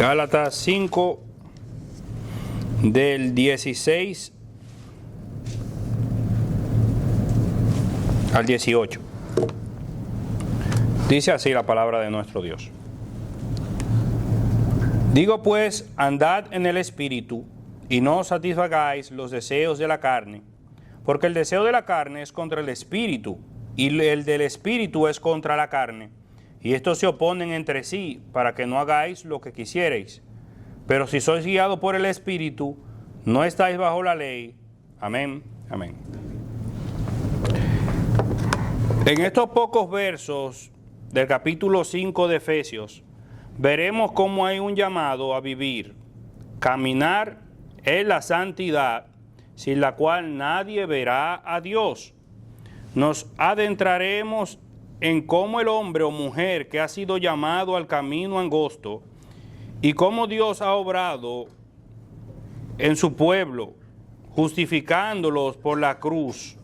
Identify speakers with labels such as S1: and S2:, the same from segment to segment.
S1: Gálatas 5, del 16 al 18. Dice así la palabra de nuestro Dios. Digo pues, andad en el Espíritu, y no satisfagáis los deseos de la carne, porque el deseo de la carne es contra el Espíritu, y el del Espíritu es contra la carne, y estos se oponen entre sí, para que no hagáis lo que quisierais. Pero si sois guiados por el Espíritu, no estáis bajo la ley. Amén, amén. En estos pocos versos del capítulo 5 de Efesios, veremos cómo hay un llamado a vivir, caminar en la santidad, sin la cual nadie verá a Dios. Nos adentraremos en cómo el hombre o mujer que ha sido llamado al camino angosto y cómo Dios ha obrado en su pueblo, justificándolos por la cruz,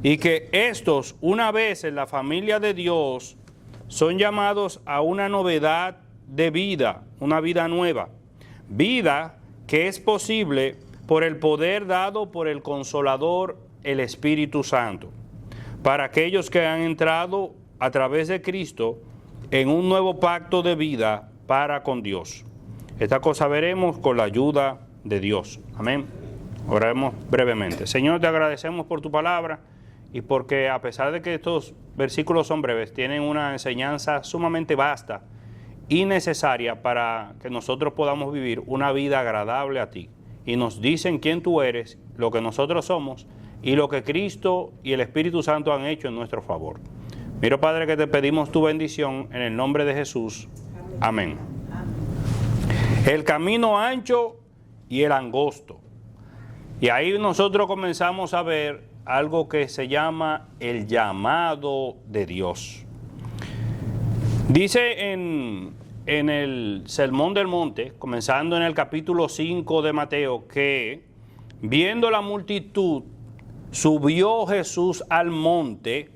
S1: y que estos, una vez en la familia de Dios, son llamados a una novedad de vida, una vida nueva, vida que es posible por el poder dado por el Consolador, el Espíritu Santo, para aquellos que han entrado a través de Cristo en un nuevo pacto de vida para con Dios. Esta cosa veremos con la ayuda de Dios. Amén. Oremos brevemente. Señor, te agradecemos por tu palabra y porque a pesar de que estos versículos son breves, tienen una enseñanza sumamente vasta y necesaria para que nosotros podamos vivir una vida agradable a ti. Y nos dicen quién tú eres, lo que nosotros somos y lo que Cristo y el Espíritu Santo han hecho en nuestro favor. Mira, Padre, que te pedimos tu bendición en el nombre de Jesús. Amén. El camino ancho y el angosto. Y ahí nosotros comenzamos a ver algo que se llama el llamado de Dios. Dice en el Sermón del Monte, comenzando en el capítulo 5 de Mateo, que viendo la multitud, subió Jesús al monte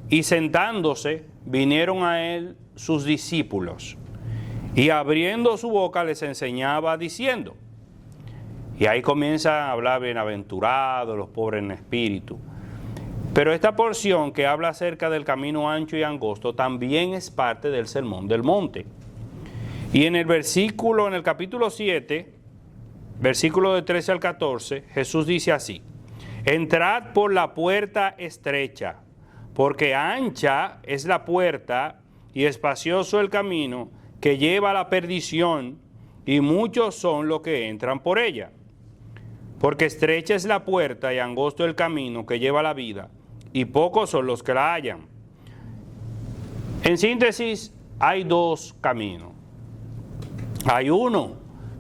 S1: y sentándose, vinieron a él sus discípulos. Y abriendo su boca les enseñaba diciendo, y ahí comienza a hablar bienaventurados los pobres en espíritu. Pero esta porción que habla acerca del camino ancho y angosto también es parte del Sermón del Monte. Y en el capítulo 7, versículo de 13 al 14, Jesús dice así: entrad por la puerta estrecha, porque ancha es la puerta y espacioso el camino que lleva a la perdición, y muchos son los que entran por ella. Porque estrecha es la puerta y angosto el camino que lleva a la vida, y pocos son los que la hallan. En síntesis, hay dos caminos. Hay uno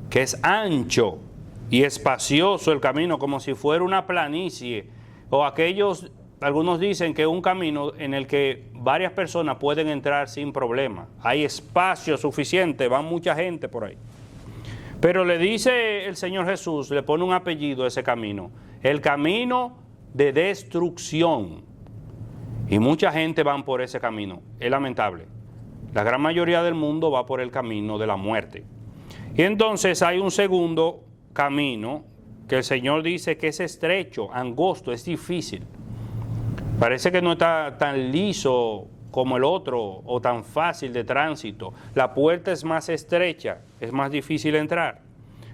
S1: que es ancho y espacioso el camino, como si fuera una planicie, o algunos dicen que es un camino en el que varias personas pueden entrar sin problema. Hay espacio suficiente, va mucha gente por ahí. Pero le dice el Señor Jesús, le pone un apellido a ese camino, el camino de destrucción. Y mucha gente va por ese camino, es lamentable. La gran mayoría del mundo va por el camino de la muerte. Y entonces hay un segundo camino que el Señor dice que es estrecho, angosto, es difícil. Parece que no está tan liso como el otro o tan fácil de tránsito. La puerta es más estrecha, es más difícil entrar.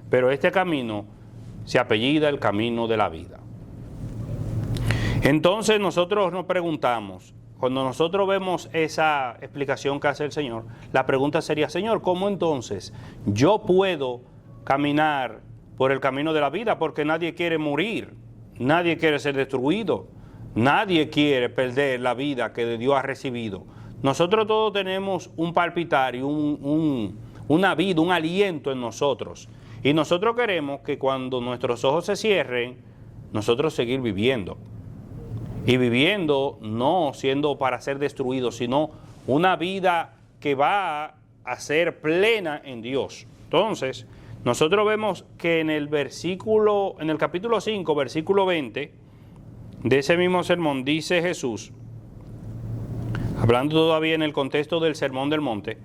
S1: Pero este camino se apellida el camino de la vida. Entonces nosotros nos preguntamos, cuando nosotros vemos esa explicación que hace el Señor, la pregunta sería, Señor, ¿cómo entonces yo puedo caminar por el camino de la vida? Porque nadie quiere morir, nadie quiere ser destruido, nadie quiere perder la vida que Dios ha recibido. Nosotros todos tenemos un palpitar y una vida, un aliento en nosotros. Y nosotros queremos que cuando nuestros ojos se cierren, nosotros seguir viviendo. Y viviendo no siendo para ser destruidos, sino una vida que va a ser plena en Dios. Entonces, nosotros vemos que en el capítulo 5, versículo 20, de ese mismo sermón, dice Jesús, hablando todavía en el contexto del Sermón del Monte,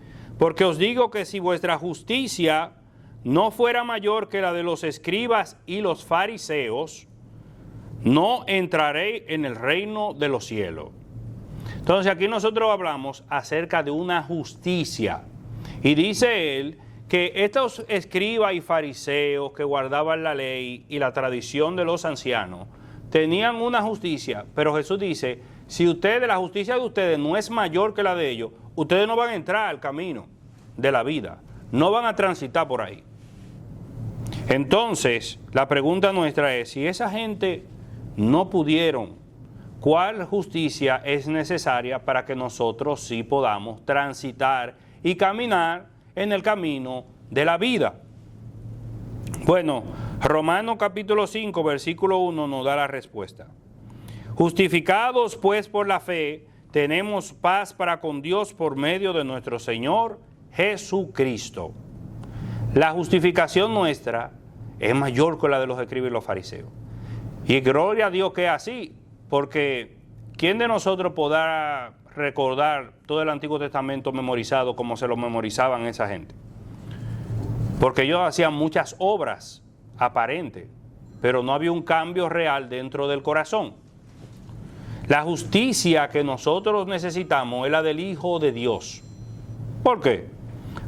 S1: Porque os digo que si vuestra justicia no fuera mayor que la de los escribas y los fariseos, no entraréis en el reino de los cielos. Entonces aquí nosotros hablamos acerca de una justicia. Y dice él que estos escribas y fariseos que guardaban la ley y la tradición de los ancianos tenían una justicia, pero Jesús dice, si ustedes, la justicia de ustedes no es mayor que la de ellos, ustedes no van a entrar al camino de la vida, no van a transitar por ahí. Entonces, la pregunta nuestra es, si esa gente no pudieron, ¿cuál justicia es necesaria para que nosotros sí podamos transitar y caminar en el camino de la vida? Bueno, Romanos capítulo 5, versículo 1 nos da la respuesta. Justificados pues por la fe, tenemos paz para con Dios por medio de nuestro Señor Jesucristo. La justificación nuestra es mayor que la de los escribas y los fariseos. Y gloria a Dios que es así, porque ¿quién de nosotros podrá recordar todo el Antiguo Testamento memorizado como se lo memorizaban esa gente? Porque ellos hacían muchas obras aparentes, pero no había un cambio real dentro del corazón. La justicia que nosotros necesitamos es la del Hijo de Dios. ¿Por qué?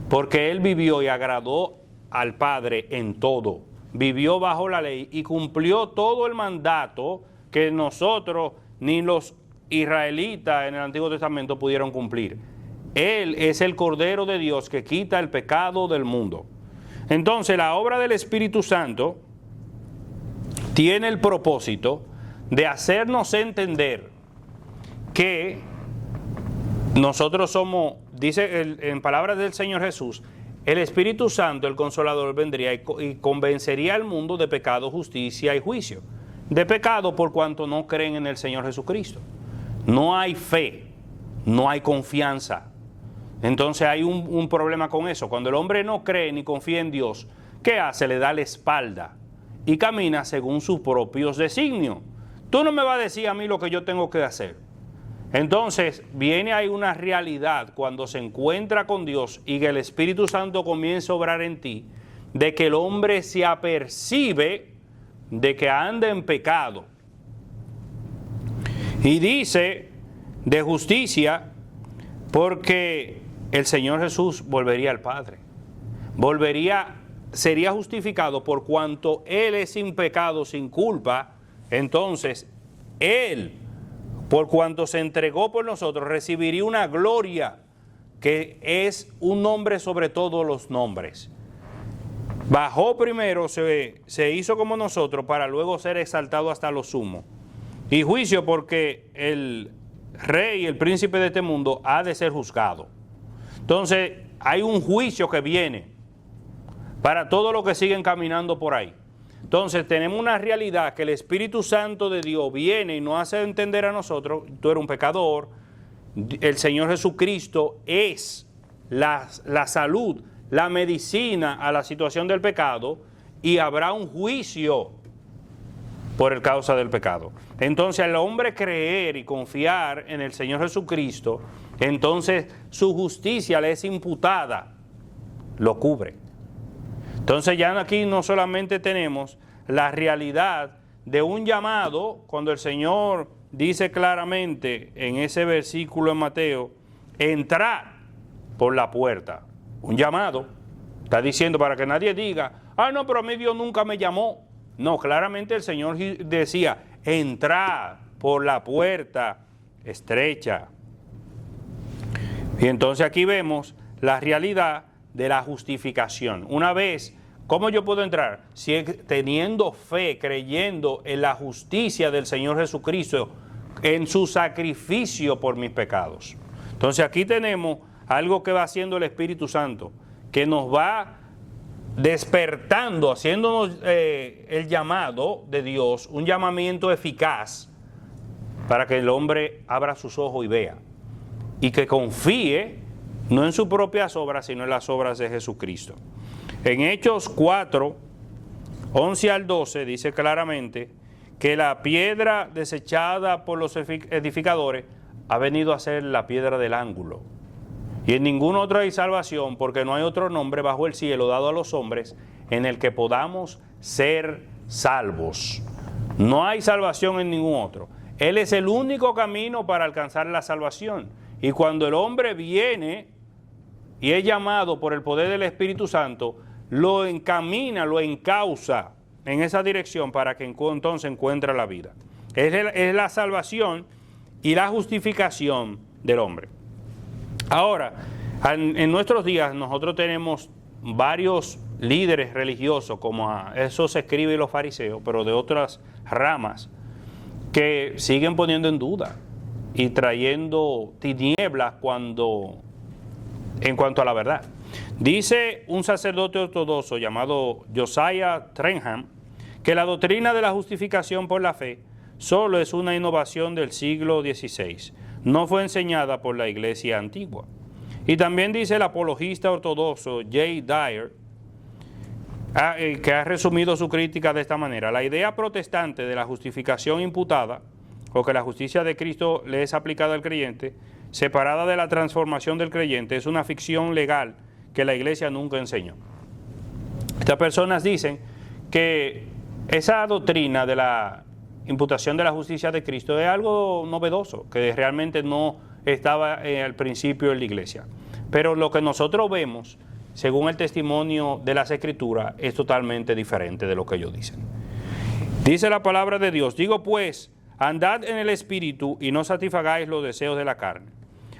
S1: Porque Él vivió y agradó al Padre en todo. Vivió bajo la ley y cumplió todo el mandato que nosotros ni los israelitas en el Antiguo Testamento pudieron cumplir. Él es el Cordero de Dios que quita el pecado del mundo. Entonces, la obra del Espíritu Santo tiene el propósito de hacernos entender que nosotros somos, dice en palabras del Señor Jesús, el Espíritu Santo, el Consolador, vendría y convencería al mundo de pecado, justicia y juicio. De pecado por cuanto no creen en el Señor Jesucristo. No hay fe, no hay confianza. Entonces hay un problema con eso. Cuando el hombre no cree ni confía en Dios, ¿qué hace? Le da la espalda y camina según sus propios designios. Tú no me vas a decir a mí lo que yo tengo que hacer. Entonces viene ahí una realidad cuando se encuentra con Dios y que el Espíritu Santo comienza a obrar en ti, de que el hombre se apercibe de que anda en pecado. Y dice de justicia porque el Señor Jesús volvería al Padre. Sería justificado por cuanto Él es sin pecado, sin culpa. Entonces, Él, por cuanto se entregó por nosotros, recibiría una gloria que es un nombre sobre todos los nombres. Bajó primero, se hizo como nosotros para luego ser exaltado hasta lo sumo. Y juicio porque el rey, el príncipe de este mundo, ha de ser juzgado. Entonces, hay un juicio que viene para todos los que siguen caminando por ahí. Entonces, tenemos una realidad que el Espíritu Santo de Dios viene y nos hace entender a nosotros, tú eres un pecador, el Señor Jesucristo es la salud, la medicina a la situación del pecado y habrá un juicio por el causa del pecado. Entonces, al hombre creer y confiar en el Señor Jesucristo, entonces su justicia le es imputada, lo cubre. Entonces ya aquí no solamente tenemos la realidad de un llamado, cuando el Señor dice claramente en ese versículo en Mateo, entrar por la puerta, un llamado, está diciendo para que nadie diga, no, pero a mí Dios nunca me llamó. No, claramente el Señor decía, entrar por la puerta estrecha. Y entonces aquí vemos la realidad de la justificación. Una vez, ¿cómo yo puedo entrar? Si teniendo fe, creyendo en la justicia del Señor Jesucristo, en su sacrificio por mis pecados. Entonces aquí tenemos algo que va haciendo el Espíritu Santo, que nos va despertando, haciéndonos el llamado de Dios, un llamamiento eficaz para que el hombre abra sus ojos y vea. Y que confíe no en sus propias obras, sino en las obras de Jesucristo. En Hechos 4, 11 al 12, dice claramente que la piedra desechada por los edificadores ha venido a ser la piedra del ángulo. Y en ningún otro hay salvación, porque no hay otro nombre bajo el cielo dado a los hombres en el que podamos ser salvos. No hay salvación en ningún otro. Él es el único camino para alcanzar la salvación. Y cuando el hombre viene y es llamado por el poder del Espíritu Santo, lo encamina, lo encausa en esa dirección para que entonces encuentre la vida. Es la salvación y la justificación del hombre. Ahora, en nuestros días nosotros tenemos varios líderes religiosos, como eso se escribe los fariseos, pero de otras ramas, que siguen poniendo en duda y trayendo tinieblas en cuanto a la verdad. Dice un sacerdote ortodoxo llamado Josiah Trenham que la doctrina de la justificación por la fe solo es una innovación del siglo XVI, no fue enseñada por la iglesia antigua. Y también dice el apologista ortodoxo J. Dyer, que ha resumido su crítica de esta manera: la idea protestante de la justificación imputada, o que la justicia de Cristo le es aplicada al creyente, separada de la transformación del creyente, es una ficción legal que la iglesia nunca enseñó. Estas personas dicen que esa doctrina de la imputación de la justicia de Cristo es algo novedoso, que realmente no estaba al principio en la iglesia. Pero lo que nosotros vemos, según el testimonio de las Escrituras, es totalmente diferente de lo que ellos dicen. Dice la palabra de Dios: digo pues, andad en el Espíritu y no satisfagáis los deseos de la carne.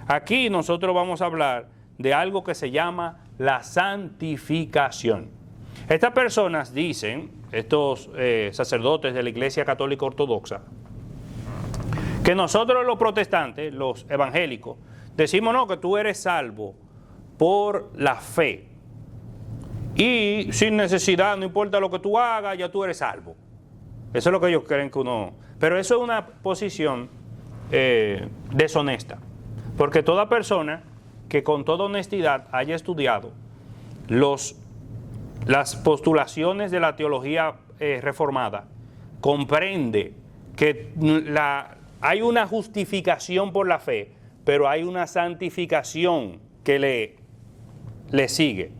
S1: Aquí nosotros vamos a hablar de algo que se llama la santificación. Estas personas dicen, estos sacerdotes de la Iglesia Católica Ortodoxa, que nosotros los protestantes, los evangélicos, decimos no, que tú eres salvo por la fe y sin necesidad, no importa lo que tú hagas, ya tú eres salvo. Eso es lo que ellos creen que uno... Pero eso es una posición deshonesta, porque toda persona que con toda honestidad haya estudiado las postulaciones de la teología reformada, comprende que hay una justificación por la fe, pero hay una santificación que le sigue.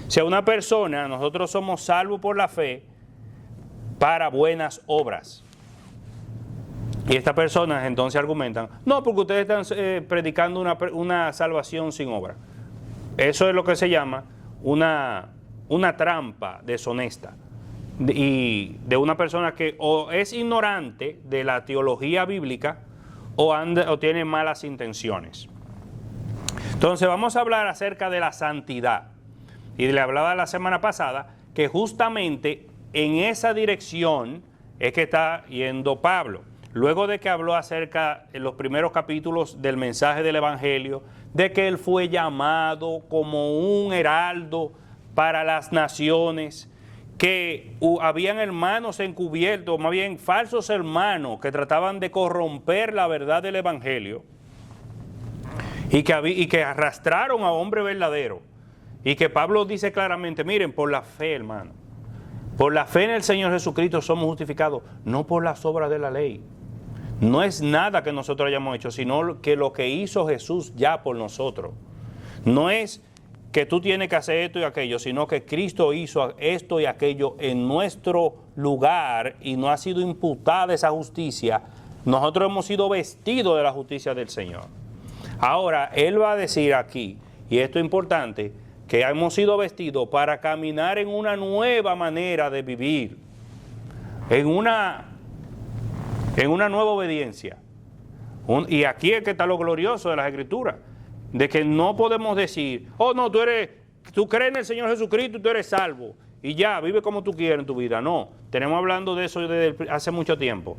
S1: O sea, una persona, nosotros somos salvos por la fe para buenas obras. Y estas personas entonces argumentan, no, porque ustedes están predicando una salvación sin obra. Eso es lo que se llama una trampa deshonesta. Y de una persona que o es ignorante de la teología bíblica o tiene malas intenciones. Entonces vamos a hablar acerca de la santidad. Y le hablaba la semana pasada que justamente en esa dirección es que está yendo Pablo. Luego de que habló acerca en los primeros capítulos del mensaje del Evangelio, de que él fue llamado como un heraldo para las naciones, que habían hermanos encubiertos, más bien falsos hermanos, que trataban de corromper la verdad del Evangelio y que arrastraron a hombre verdadero. Y que Pablo dice claramente, miren, por la fe, hermano, por la fe en el Señor Jesucristo somos justificados, no por las obras de la ley. No es nada que nosotros hayamos hecho, sino que lo que hizo Jesús ya por nosotros. No es que tú tienes que hacer esto y aquello, sino que Cristo hizo esto y aquello en nuestro lugar y no ha sido imputada esa justicia. Nosotros hemos sido vestidos de la justicia del Señor. Ahora, Él va a decir aquí, y esto es importante, que hemos sido vestidos para caminar en una nueva manera de vivir, en una nueva obediencia. Y aquí es que está lo glorioso de las Escrituras, de que no podemos decir, oh no, tú crees en el Señor Jesucristo y tú eres salvo, y ya, vive como tú quieres en tu vida. No, tenemos hablando de eso desde hace mucho tiempo.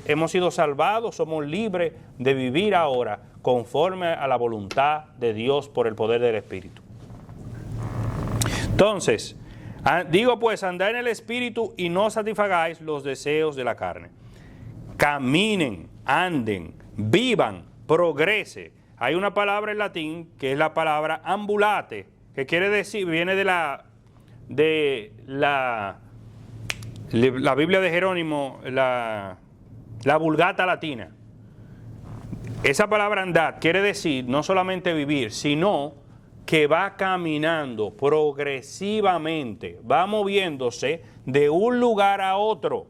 S1: Hemos sido salvados, somos libres de vivir ahora conforme a la voluntad de Dios por el poder del Espíritu. Entonces, digo pues, andad en el Espíritu y no satisfagáis los deseos de la carne. Caminen, anden, vivan, progrese. Hay una palabra en latín que es la palabra ambulate, que quiere decir, viene de la Biblia de Jerónimo, la Vulgata latina. esa palabra andad quiere decir no solamente vivir, sino que va caminando progresivamente, va moviéndose de un lugar a otro.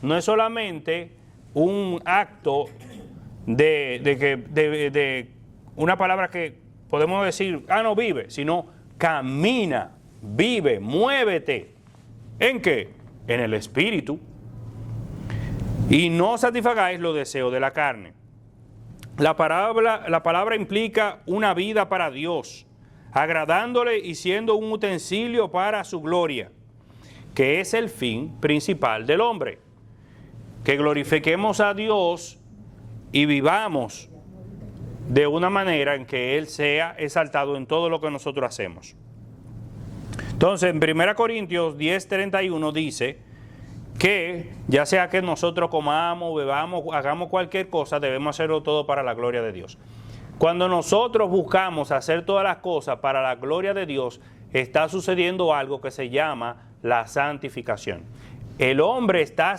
S1: No es solamente un acto de una palabra que podemos decir, no vive, sino camina, vive, muévete. ¿En qué? En el espíritu. Y no satisfagáis los deseos de la carne. La palabra implica una vida para Dios, agradándole y siendo un utensilio para su gloria, que es el fin principal del hombre. Que glorifiquemos a Dios y vivamos de una manera en que Él sea exaltado en todo lo que nosotros hacemos. Entonces, en 1 Corintios 10:31 dice que ya sea que nosotros comamos, bebamos, hagamos cualquier cosa, debemos hacerlo todo para la gloria de Dios. Cuando nosotros buscamos hacer todas las cosas para la gloria de Dios, está sucediendo algo que se llama la santificación. El hombre está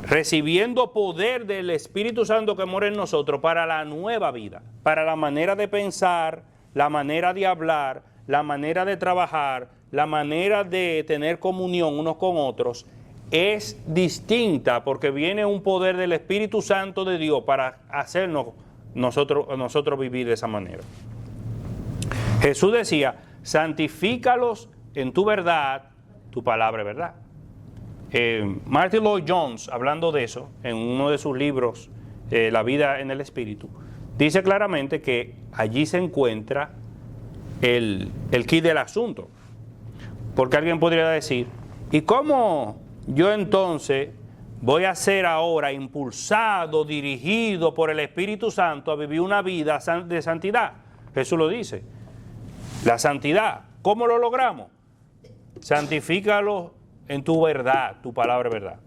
S1: recibiendo poder del Espíritu Santo que mora en nosotros para la nueva vida, para la manera de pensar, la manera de hablar, la manera de trabajar, la manera de tener comunión unos con otros es distinta porque viene un poder del Espíritu Santo de Dios para hacernos nosotros vivir de esa manera. Jesús decía, santifícalos en tu verdad, tu palabra es verdad. Martin Lloyd Jones, hablando de eso, en uno de sus libros, La vida en el Espíritu, dice claramente que allí se encuentra el quid del asunto. Porque alguien podría decir, ¿y cómo yo entonces voy a ser ahora impulsado, dirigido por el Espíritu Santo a vivir una vida de santidad? Jesús lo dice. La santidad, ¿cómo lo logramos? Santifícalo en tu verdad, tu palabra es verdad.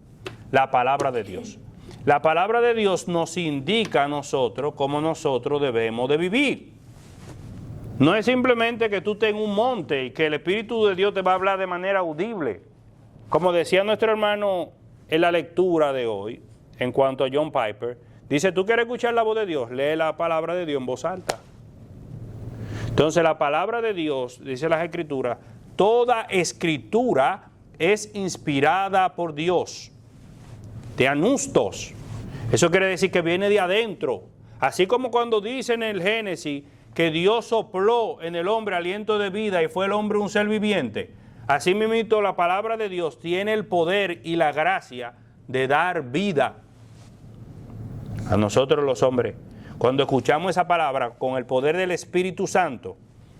S1: La palabra de Dios. La palabra de Dios nos indica a nosotros cómo nosotros debemos de vivir. No es simplemente que tú estés en un monte y que el Espíritu de Dios te va a hablar de manera audible. Como decía nuestro hermano en la lectura de hoy, en cuanto a John Piper, dice, ¿tú quieres escuchar la voz de Dios? Lee la palabra de Dios en voz alta. Entonces la palabra de Dios, dice las Escrituras, toda escritura es inspirada por Dios. De anustos. Eso quiere decir que viene de adentro. Así como cuando dice en el Génesis que Dios sopló en el hombre aliento de vida y fue el hombre un ser viviente. Así mismo la palabra de Dios tiene el poder y la gracia de dar vida a nosotros los hombres. Cuando escuchamos esa palabra con el poder del Espíritu Santo,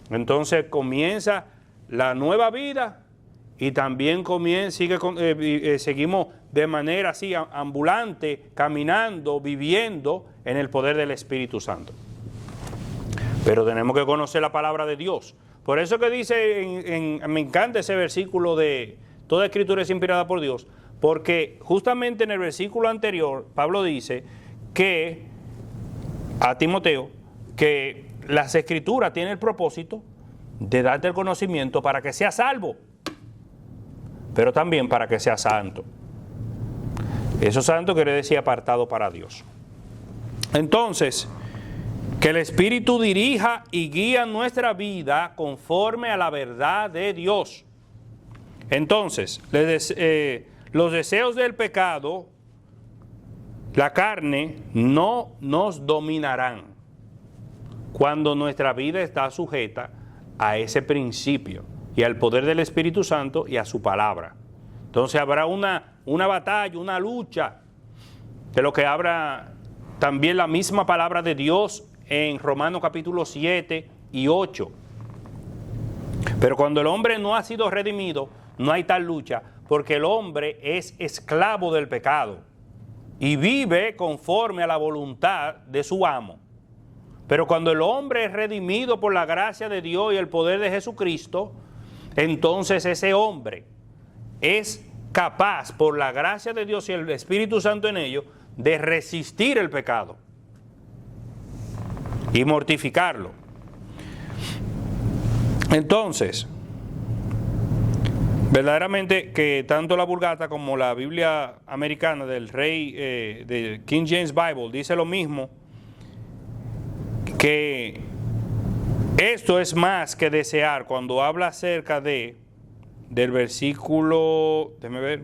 S1: entonces comienza la nueva vida y también seguimos de manera así ambulante, caminando, viviendo en el poder del Espíritu Santo. Pero tenemos que conocer la palabra de Dios. Por eso que dice, me encanta ese versículo de toda escritura es inspirada por Dios, porque justamente en el versículo anterior, Pablo dice que a Timoteo, que las escrituras tienen el propósito de darte el conocimiento para que seas salvo, pero también para que seas santo. Eso santo quiere decir apartado para Dios. Entonces, que el Espíritu dirija y guía nuestra vida conforme a la verdad de Dios. Entonces, los deseos del pecado, la carne, no nos dominarán cuando nuestra vida está sujeta a ese principio y al poder del Espíritu Santo y a su palabra. Entonces habrá una batalla, una lucha, de lo que habla también la misma palabra de Dios en Romanos capítulo 7 y 8. Pero cuando el hombre no ha sido redimido, no hay tal lucha, porque el hombre es esclavo del pecado y vive conforme a la voluntad de su amo. Pero cuando el hombre es redimido por la gracia de Dios y el poder de Jesucristo, entonces ese hombre es capaz, por la gracia de Dios y el Espíritu Santo en ello, de resistir el pecado y mortificarlo. Entonces, Verdaderamente que tanto la Vulgata como la Biblia americana del rey de King James Bible dice lo mismo, que esto es más que desear. Cuando habla acerca del versículo, déjeme ver,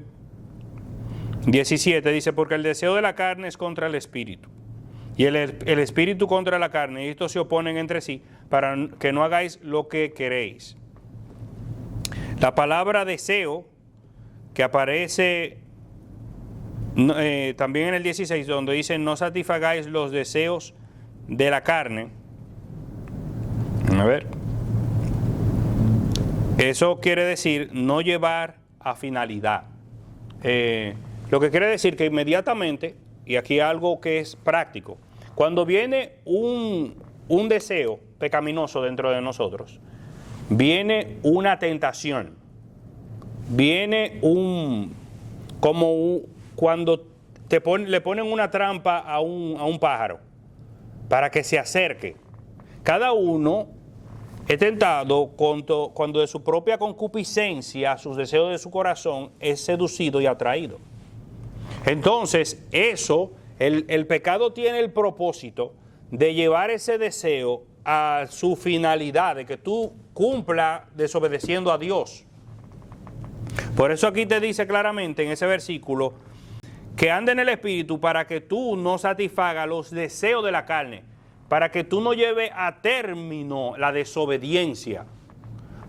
S1: 17, dice, porque el deseo de la carne es contra el espíritu, y el espíritu contra la carne, y estos se oponen entre sí, para que no hagáis lo que queréis. La palabra deseo, que aparece también en el 16, donde dice, no satisfagáis los deseos de la carne. A ver. Eso quiere decir no llevar a finalidad. Lo que quiere decir que inmediatamente, y aquí algo que es práctico, cuando viene un deseo pecaminoso dentro de nosotros, viene una tentación, viene cuando le ponen una trampa a un pájaro para que se acerque. Cada uno es tentado cuando de su propia concupiscencia, sus deseos de su corazón, es seducido y atraído. Entonces, el pecado tiene el propósito de llevar ese deseo a su finalidad, de que tú cumpla desobedeciendo a Dios. Por eso aquí te dice claramente en ese versículo que anda en el Espíritu para que tú no satisfagas los deseos de la carne, para que tú no lleves a término la desobediencia.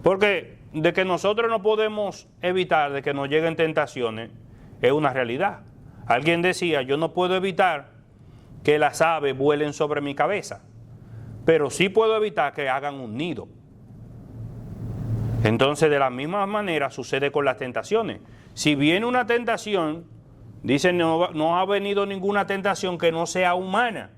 S1: Porque de que nosotros no podemos evitar de que nos lleguen tentaciones es una realidad. Alguien decía, yo no puedo evitar que las aves vuelen sobre mi cabeza, pero sí puedo evitar que hagan un nido. Entonces, de la misma manera sucede con las tentaciones. Si viene una tentación, dice, no ha venido ninguna tentación que no sea humana,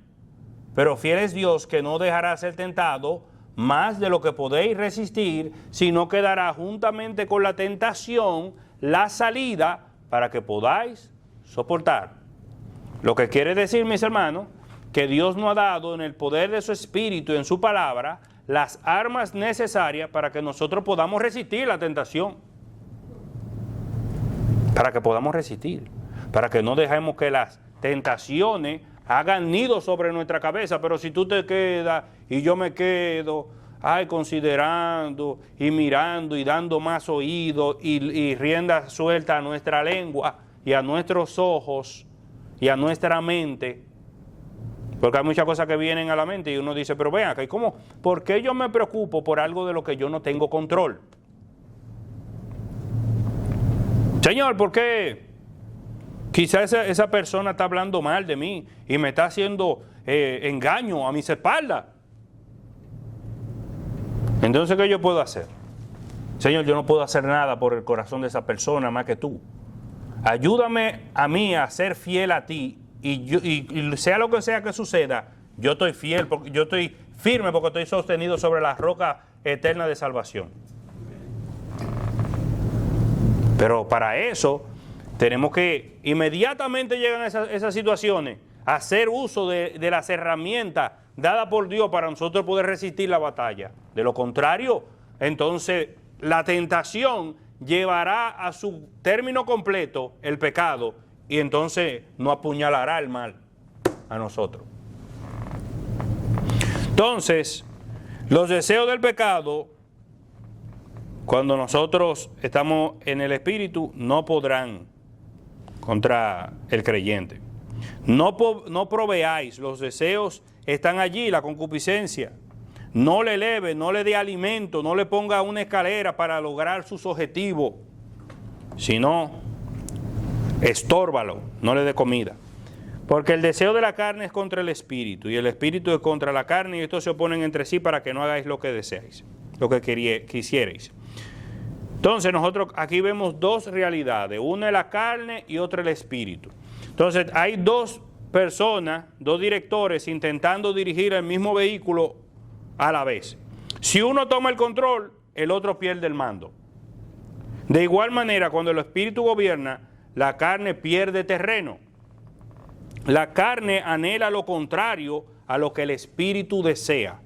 S1: pero fiel es Dios que no dejará ser tentado más de lo que podéis resistir, sino que dará juntamente con la tentación la salida para que podáis soportar. Lo que quiere decir, mis hermanos, que Dios nos ha dado en el poder de su Espíritu, en su palabra, las armas necesarias para que nosotros podamos resistir la tentación. Para que podamos resistir. Para que no dejemos que las tentaciones hagan nido sobre nuestra cabeza. Pero si tú te quedas y yo me quedo, considerando y mirando y dando más oído y rienda suelta a nuestra lengua y a nuestros ojos y a nuestra mente, porque hay muchas cosas que vienen a la mente y uno dice, pero ven acá, ¿cómo? ¿Por qué yo me preocupo por algo de lo que yo no tengo control? Señor, ¿por qué? Quizás esa persona está hablando mal de mí y me está haciendo engaño a mis espaldas. Entonces, ¿qué yo puedo hacer? Señor, yo no puedo hacer nada por el corazón de esa persona más que tú. Ayúdame a mí a ser fiel a ti y sea lo que sea que suceda, yo estoy fiel, porque yo estoy firme porque estoy sostenido sobre la roca eterna de salvación. Pero para eso tenemos que inmediatamente llegan esas situaciones, hacer uso de las herramientas dadas por Dios para nosotros poder resistir la batalla. De lo contrario, entonces la tentación llevará a su término completo el pecado y entonces nos apuñalará el mal a nosotros. Entonces, los deseos del pecado, cuando nosotros estamos en el Espíritu, no podrán contra el creyente. No proveáis, los deseos están allí, la concupiscencia. No le eleve, no le dé alimento, no le ponga una escalera para lograr sus objetivos, sino estórbalo, no le dé comida. Porque el deseo de la carne es contra el espíritu y el espíritu es contra la carne y estos se oponen entre sí para que no hagáis lo que deseáis, lo que quisierais. Entonces nosotros aquí vemos dos realidades, una es la carne y otra el espíritu. Entonces hay dos personas, dos directores intentando dirigir el mismo vehículo a la vez. Si uno toma el control, el otro pierde el mando. De igual manera, cuando el espíritu gobierna, la carne pierde terreno. La carne anhela lo contrario a lo que el espíritu desea.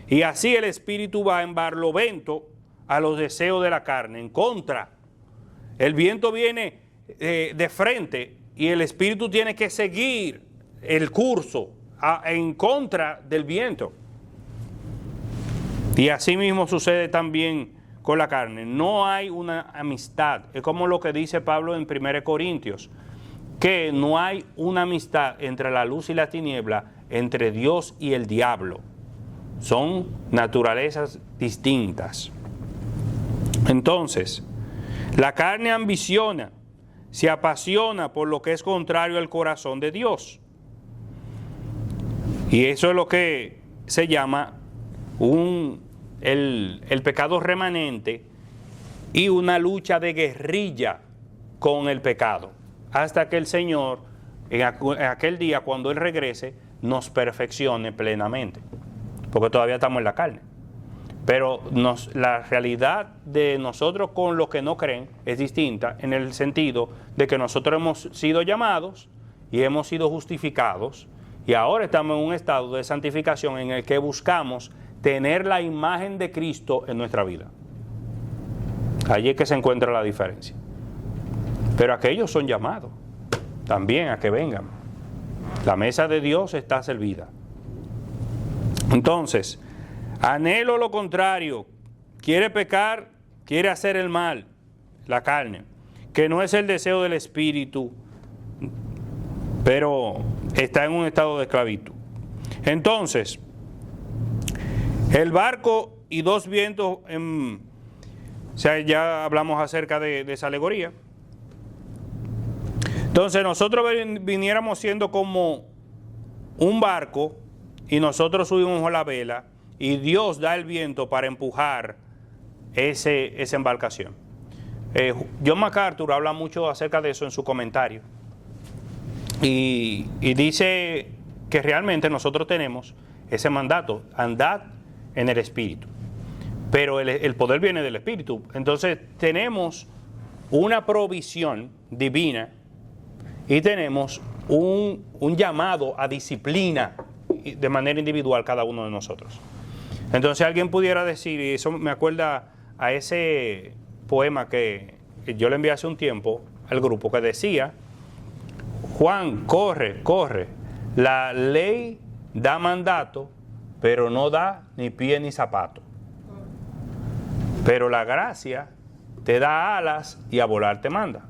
S1: Y así el espíritu va en barlovento a los deseos de la carne, en contra El viento viene de frente y el espíritu tiene que seguir el curso en contra del viento. Y así mismo sucede también con la carne. No hay una amistad. Es como lo que dice Pablo en 1 Corintios, que no hay una amistad entre la luz y la tiniebla, entre Dios y el diablo. Son naturalezas distintas. Entonces, la carne ambiciona, se apasiona por lo que es contrario al corazón de Dios. Y eso es lo que se llama el pecado remanente y una lucha de guerrilla con el pecado, hasta que el Señor, en aquel día, cuando Él regrese, nos perfeccione plenamente, porque todavía estamos en la carne. Pero la realidad de nosotros con los que no creen es distinta, en el sentido de que nosotros hemos sido llamados y hemos sido justificados, y ahora estamos en un estado de santificación en el que buscamos tener la imagen de Cristo en nuestra vida. Allí es que se encuentra la diferencia. Pero aquellos son llamados también a que vengan. La mesa de Dios está servida. Entonces, anhelo lo contrario, quiere pecar, quiere hacer el mal, la carne, que no es el deseo del espíritu, pero está en un estado de esclavitud. Entonces, el barco y dos vientos, o sea, ya hablamos acerca de esa alegoría. Entonces nosotros viniéramos siendo como un barco y nosotros subimos a la vela y Dios da el viento para empujar esa embarcación. John MacArthur habla mucho acerca de eso en su comentario y dice que realmente nosotros tenemos ese mandato, andad en el Espíritu, pero el poder viene del Espíritu. Entonces tenemos una provisión divina y tenemos un llamado a disciplina de manera individual cada uno de nosotros. Entonces alguien pudiera decir, y eso me acuerda a ese poema que yo le envié hace un tiempo al grupo, que decía: Juan, corre, corre, la ley da mandato, pero no da ni pie ni zapato. Pero la gracia te da alas y a volar te manda.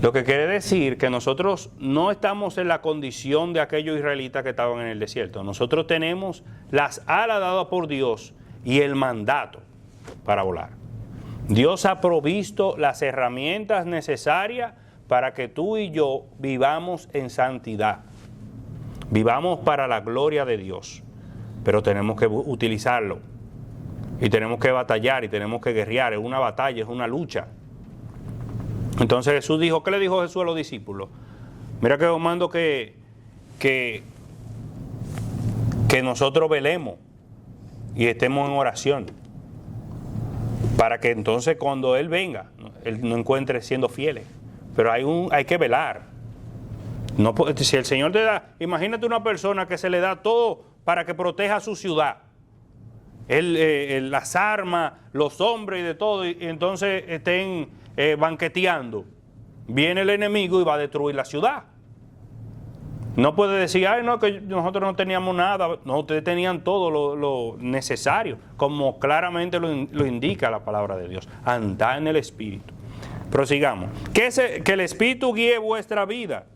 S1: Lo que quiere decir que nosotros no estamos en la condición de aquellos israelitas que estaban en el desierto. Nosotros tenemos las alas dadas por Dios y el mandato para volar. Dios ha provisto las herramientas necesarias para que tú y yo vivamos en santidad. Vivamos para la gloria de Dios. Pero tenemos que utilizarlo. Y tenemos que batallar y tenemos que guerrear. Es una batalla, es una lucha. Entonces Jesús dijo, ¿qué le dijo Jesús a los discípulos? Mira que os mando que nosotros velemos y estemos en oración, para que entonces cuando Él venga, Él nos encuentre siendo fieles. Pero hay que velar. No, si el Señor te da, imagínate una persona que se le da todo para que proteja su ciudad. Las armas, los hombres y de todo, y entonces estén banqueteando. Viene el enemigo y va a destruir la ciudad. No puede decir, ay no, que nosotros no teníamos nada. No, ustedes tenían todo lo necesario, como claramente lo indica la palabra de Dios. Andad en el Espíritu. Prosigamos. Que el Espíritu guíe vuestra vida.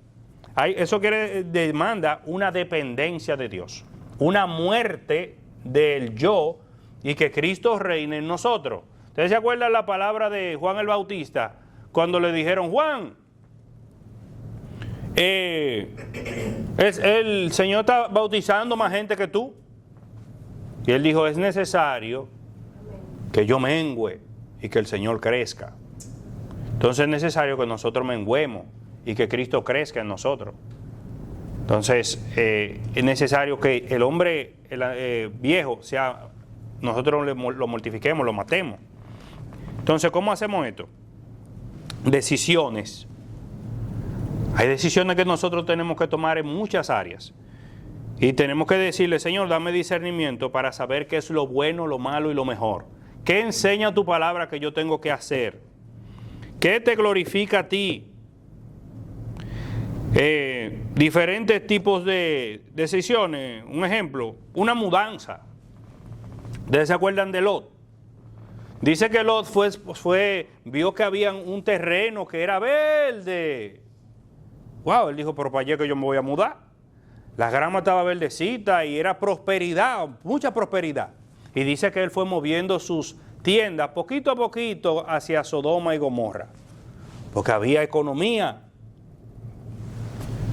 S1: Eso demanda una dependencia de Dios, una muerte del yo y que Cristo reine en nosotros. ¿Ustedes se acuerdan la palabra de Juan el Bautista cuando le dijeron, Juan, el Señor está bautizando más gente que tú? Y él dijo, es necesario que yo mengüe y que el Señor crezca. Entonces es necesario que nosotros menguemos y que Cristo crezca en nosotros. Entonces es necesario que el hombre viejo nosotros lo mortifiquemos, lo matemos. Entonces, ¿cómo hacemos esto? Decisiones. Hay decisiones que nosotros tenemos que tomar en muchas áreas. Y tenemos que decirle, Señor, dame discernimiento para saber qué es lo bueno, lo malo y lo mejor. ¿Qué enseña tu palabra que yo tengo que hacer? ¿Qué te glorifica a ti? Diferentes tipos de decisiones. Un ejemplo, una mudanza. ¿Ustedes se acuerdan de Lot? Dice que Lot vio que había un terreno que era verde. Wow, él dijo, pero para allá que yo me voy a mudar. La grama estaba verdecita y era prosperidad, mucha prosperidad. Y dice que él fue moviendo sus tiendas poquito a poquito hacia Sodoma y Gomorra, porque había economía.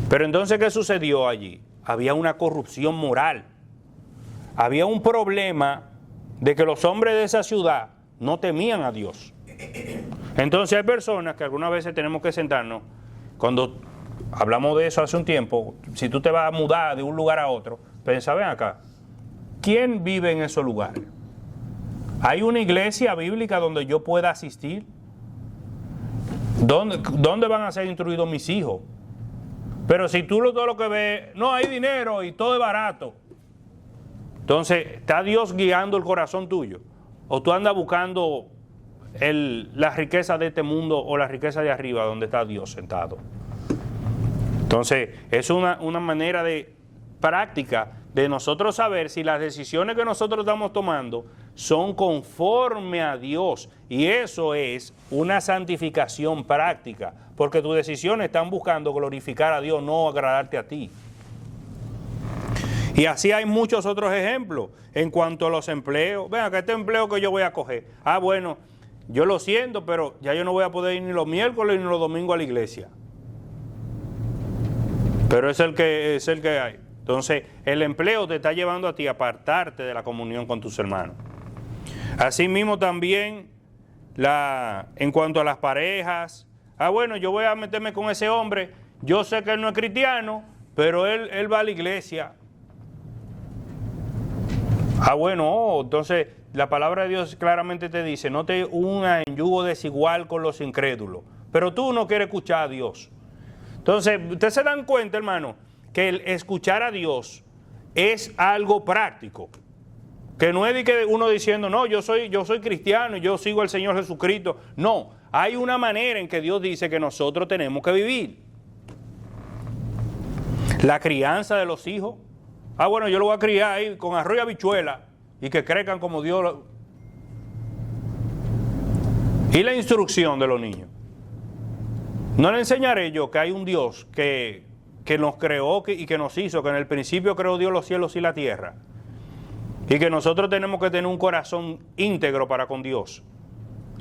S1: Pero entonces, ¿qué sucedió allí? Había una corrupción moral. Había un problema de que los hombres de esa ciudad no temían a Dios. Entonces hay personas que algunas veces tenemos que sentarnos, cuando hablamos de eso hace un tiempo, si tú te vas a mudar de un lugar a otro, piensa, ven acá, ¿quién vive en esos lugares? ¿Hay una iglesia bíblica donde yo pueda asistir? ¿Dónde van a ser instruidos mis hijos? Pero si tú todo lo que ves, no hay dinero y todo es barato. Entonces, ¿está Dios guiando el corazón tuyo? ¿O tú andas buscando la riqueza de este mundo o la riqueza de arriba donde está Dios sentado? Entonces, es una manera de práctica de nosotros saber si las decisiones que nosotros estamos tomando son conforme a Dios. Y eso es una santificación práctica, porque tus decisiones están buscando glorificar a Dios, no agradarte a ti. Y así hay muchos otros ejemplos en cuanto a los empleos. Vean, que este empleo que yo voy a coger, bueno, yo lo siento, pero ya yo no voy a poder ir ni los miércoles ni los domingos a la iglesia. Pero es el que hay. Entonces, el empleo te está llevando a ti a apartarte de la comunión con tus hermanos. Asimismo también, en cuanto a las parejas, bueno, yo voy a meterme con ese hombre, yo sé que él no es cristiano, pero él va a la iglesia. Bueno, entonces la palabra de Dios claramente te dice, no te unas en yugo desigual con los incrédulos, pero tú no quieres escuchar a Dios. Entonces, ustedes se dan cuenta, hermano, que el escuchar a Dios es algo práctico. Que no es de que uno diciendo, no, yo soy cristiano, yo sigo al Señor Jesucristo. No, hay una manera en que Dios dice que nosotros tenemos que vivir. La crianza de los hijos. Bueno, yo lo voy a criar ahí con arroz y habichuela y que crezcan como Dios. Y la instrucción de los niños. No le enseñaré yo que hay un Dios que nos creó y que nos hizo, que en el principio creó Dios los cielos y la tierra. Y que nosotros tenemos que tener un corazón íntegro para con Dios.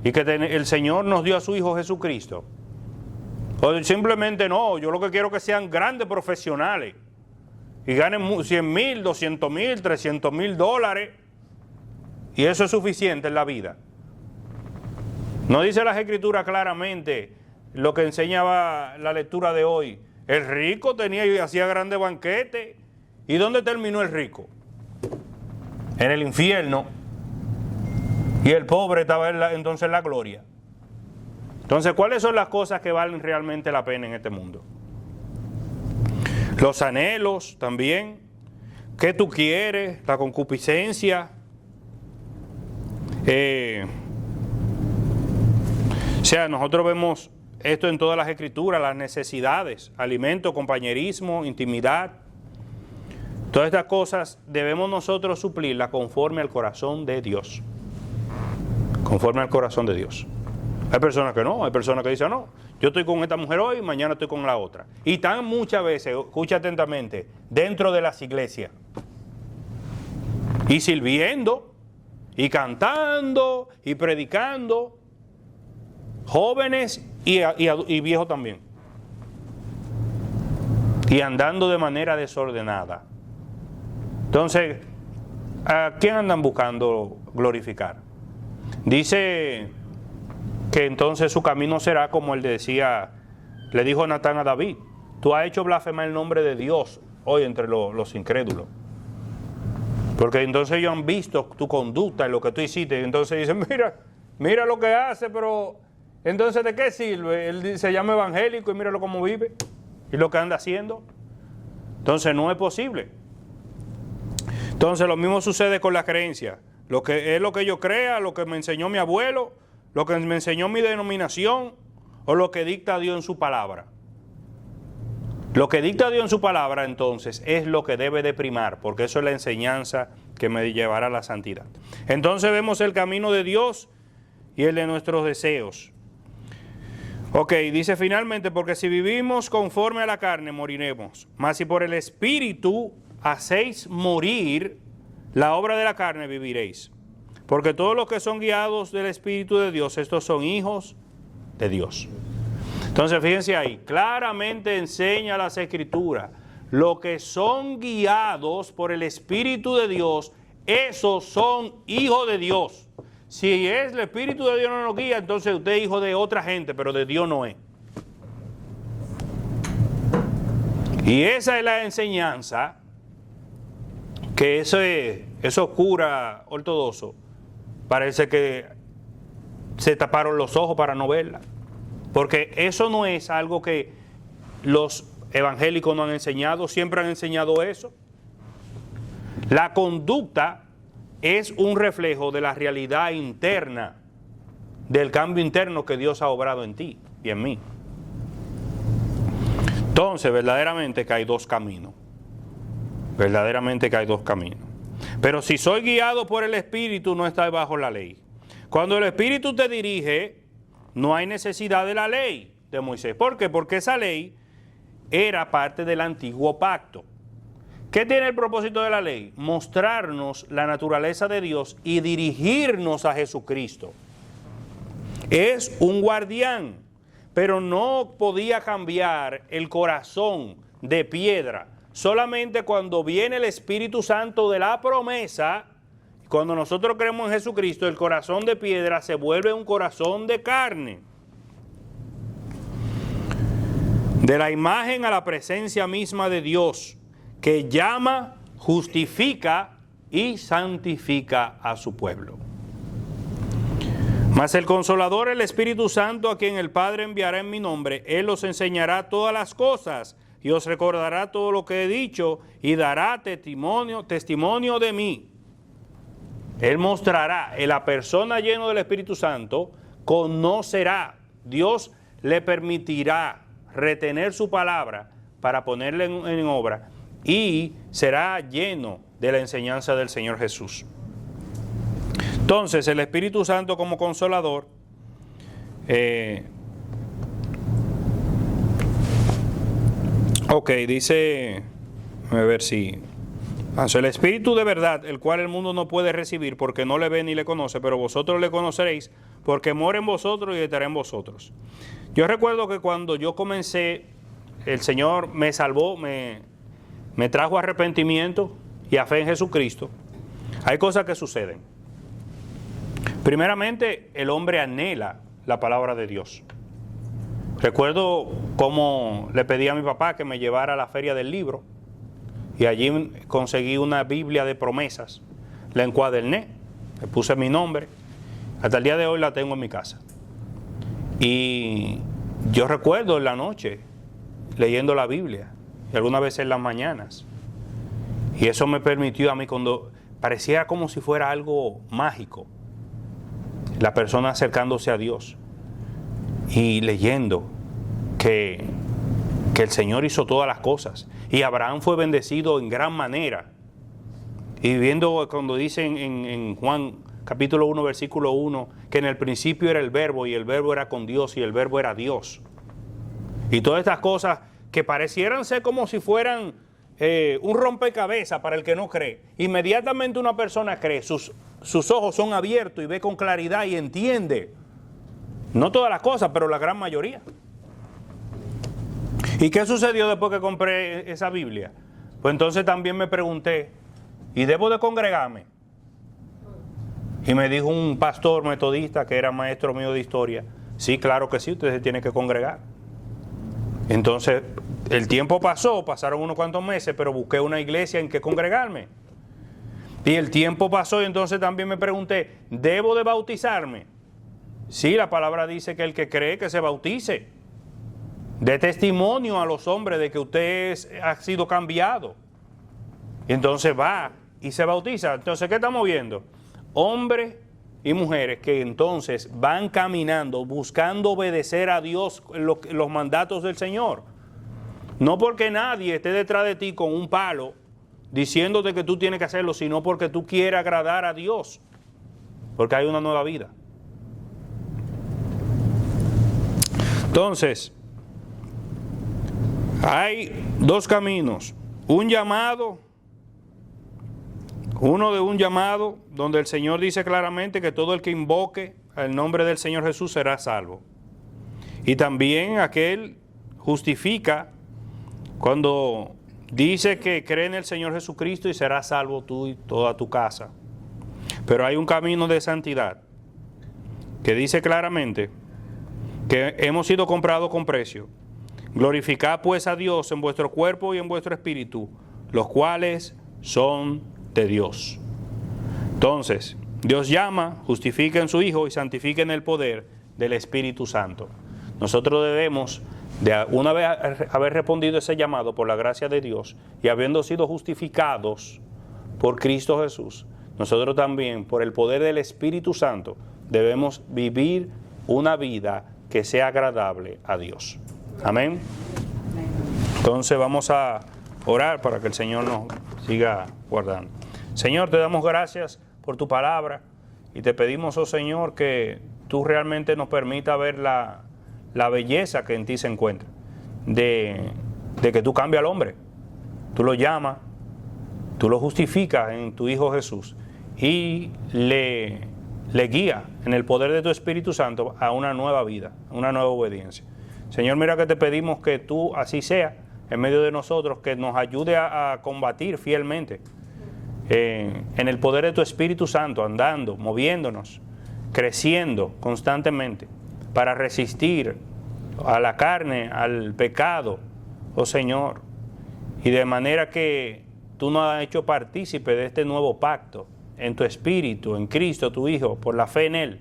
S1: Y que el Señor nos dio a su Hijo Jesucristo. O simplemente no, yo lo que quiero es que sean grandes profesionales. Y ganen 100,000, 200,000, 300,000 dólares. Y eso es suficiente en la vida. No dice las Escrituras claramente lo que enseñaba la lectura de hoy. El rico tenía y hacía grandes banquetes. ¿Y dónde terminó el rico? En el infierno. Y el pobre estaba entonces en la gloria. Entonces, ¿cuáles son las cosas que valen realmente la pena en este mundo? Los anhelos también. ¿Qué tú quieres? La concupiscencia. O sea, nosotros vemos esto en todas las Escrituras, las necesidades, alimento, compañerismo, intimidad. Todas estas cosas debemos nosotros suplirlas conforme al corazón de Dios. Conforme al corazón de Dios. Hay personas que no, hay personas que dicen, no, yo estoy con esta mujer hoy, mañana estoy con la otra. Y están muchas veces, escucha atentamente, dentro de las iglesias. Y sirviendo, y cantando, y predicando. Jóvenes y viejos también. Y andando de manera desordenada. Entonces, ¿a quién andan buscando glorificar? Dice que entonces su camino será como él decía, le dijo Natán a David, tú has hecho blasfemar el nombre de Dios hoy entre los incrédulos. Porque entonces ellos han visto tu conducta y lo que tú hiciste. Y entonces dicen, mira lo que hace, pero entonces ¿de qué sirve? Él se llama evangélico y míralo cómo vive y lo que anda haciendo. Entonces no es posible. Entonces lo mismo sucede con la creencia. Lo que yo crea, lo que me enseñó mi abuelo, lo que me enseñó mi denominación, o lo que dicta Dios en su palabra? Lo que dicta Dios en su palabra, entonces, es lo que debe de primar, porque eso es la enseñanza que me llevará a la santidad. Entonces vemos el camino de Dios y el de nuestros deseos. Ok, dice finalmente, porque si vivimos conforme a la carne, moriremos. Mas si por el Espíritu hacéis morir la obra de la carne, viviréis. Porque todos los que son guiados del Espíritu de Dios, estos son hijos de Dios. Entonces, fíjense ahí, claramente enseña las Escrituras, los que son guiados por el Espíritu de Dios, esos son hijos de Dios. Si es el Espíritu de Dios no nos guía, entonces usted es hijo de otra gente, pero de Dios no es. Y esa es la enseñanza que esos curas ortodoxos parece que se taparon los ojos para no verla. Porque eso no es algo que los evangélicos no han enseñado, siempre han enseñado eso. La conducta es un reflejo de la realidad interna, del cambio interno que Dios ha obrado en ti y en mí. Entonces, verdaderamente que hay dos caminos. Verdaderamente que hay dos caminos. Pero si soy guiado por el Espíritu, no estoy bajo la ley. Cuando el Espíritu te dirige, no hay necesidad de la ley de Moisés. ¿Por qué? Porque esa ley era parte del antiguo pacto. ¿Qué tiene el propósito de la ley? Mostrarnos la naturaleza de Dios y dirigirnos a Jesucristo. Es un guardián, pero no podía cambiar el corazón de piedra. Solamente cuando viene el Espíritu Santo de la promesa, cuando nosotros creemos en Jesucristo, el corazón de piedra se vuelve un corazón de carne. De la imagen a la presencia misma de Dios, que llama, justifica y santifica a su pueblo. Mas el Consolador, el Espíritu Santo, a quien el Padre enviará en mi nombre, Él os enseñará todas las cosas y os recordará todo lo que he dicho y dará testimonio de mí. Él mostrará, la persona llena del Espíritu Santo conocerá, Dios le permitirá retener su palabra para ponerla en obra y será lleno de la enseñanza del Señor Jesús. Entonces, el Espíritu Santo como consolador, dice, a ver si... el Espíritu de verdad, el cual el mundo no puede recibir porque no le ve ni le conoce, pero vosotros le conoceréis porque mora en vosotros y estará en vosotros. Yo recuerdo que cuando yo comencé, el Señor me salvó, me trajo arrepentimiento y a fe en Jesucristo. Hay cosas que suceden. Primeramente, el hombre anhela la palabra de Dios. Recuerdo cómo le pedí a mi papá que me llevara a la feria del libro y allí conseguí una Biblia de promesas, la encuaderné, le puse mi nombre, hasta el día de hoy la tengo en mi casa. Y yo recuerdo en la noche leyendo la Biblia y algunas veces en las mañanas, y eso me permitió a mí, cuando parecía como si fuera algo mágico, la persona acercándose a Dios y leyendo que el Señor hizo todas las cosas y Abraham fue bendecido en gran manera. Y viendo cuando dice en Juan capítulo 1 versículo 1 que en el principio era el verbo y el verbo era con Dios y el verbo era Dios, y todas estas cosas que parecieran ser como si fueran un rompecabezas para el que no cree, inmediatamente una persona cree, sus ojos son abiertos y ve con claridad y entiende, no todas las cosas, pero la gran mayoría. ¿Y qué sucedió después que compré esa Biblia? Pues entonces también me pregunté, ¿y debo de congregarme? Y me dijo un pastor metodista que era maestro mío de historia, sí, claro que sí, usted se tiene que congregar. Entonces, el tiempo pasó, pasaron unos cuantos meses, pero busqué una iglesia en que congregarme. Y el tiempo pasó y entonces también me pregunté, ¿debo de bautizarme? Sí, la palabra dice que el que cree que se bautice. Dé testimonio a los hombres de que usted ha sido cambiado. Y entonces va y se bautiza. Entonces, ¿qué estamos viendo? Hombres y mujeres que entonces van caminando, buscando obedecer a Dios los mandatos del Señor. No porque nadie esté detrás de ti con un palo diciéndote que tú tienes que hacerlo, sino porque tú quieres agradar a Dios, porque hay una nueva vida. Entonces, hay dos caminos, un llamado, uno de un llamado donde el Señor dice claramente que todo el que invoque el nombre del Señor Jesús será salvo. Y también aquel justifica cuando dice que cree en el Señor Jesucristo y será salvo tú y toda tu casa. Pero hay un camino de santidad que dice claramente que hemos sido comprados con precio. Glorificad pues a Dios en vuestro cuerpo y en vuestro espíritu, los cuales son de Dios. Entonces, Dios llama, justifica en su Hijo y santifica en el poder del Espíritu Santo. Nosotros debemos, una vez haber respondido ese llamado por la gracia de Dios y habiendo sido justificados por Cristo Jesús, nosotros también, por el poder del Espíritu Santo, debemos vivir una vida que sea agradable a Dios. Amén. Entonces vamos a orar para que el Señor nos siga guardando. Señor, te damos gracias por tu palabra y te pedimos, oh Señor, que tú realmente nos permita ver la belleza que en ti se encuentra, de que tú cambias al hombre, tú lo llamas, tú lo justificas en tu Hijo Jesús y le guía en el poder de tu Espíritu Santo a una nueva vida, a una nueva obediencia. Señor, mira que te pedimos que tú así sea en medio de nosotros, que nos ayude a combatir fielmente en el poder de tu Espíritu Santo, andando, moviéndonos, creciendo constantemente para resistir a la carne, al pecado, oh Señor, y de manera que tú nos has hecho partícipe de este nuevo pacto en tu Espíritu, en Cristo tu Hijo, por la fe en Él,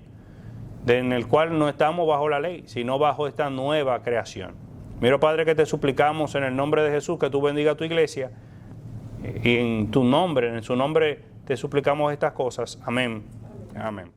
S1: en el cual no estamos bajo la ley, sino bajo esta nueva creación. Mira, Padre, que te suplicamos en el nombre de Jesús que tú bendiga a tu iglesia, y en tu nombre, en su nombre te suplicamos estas cosas. Amén. Amén.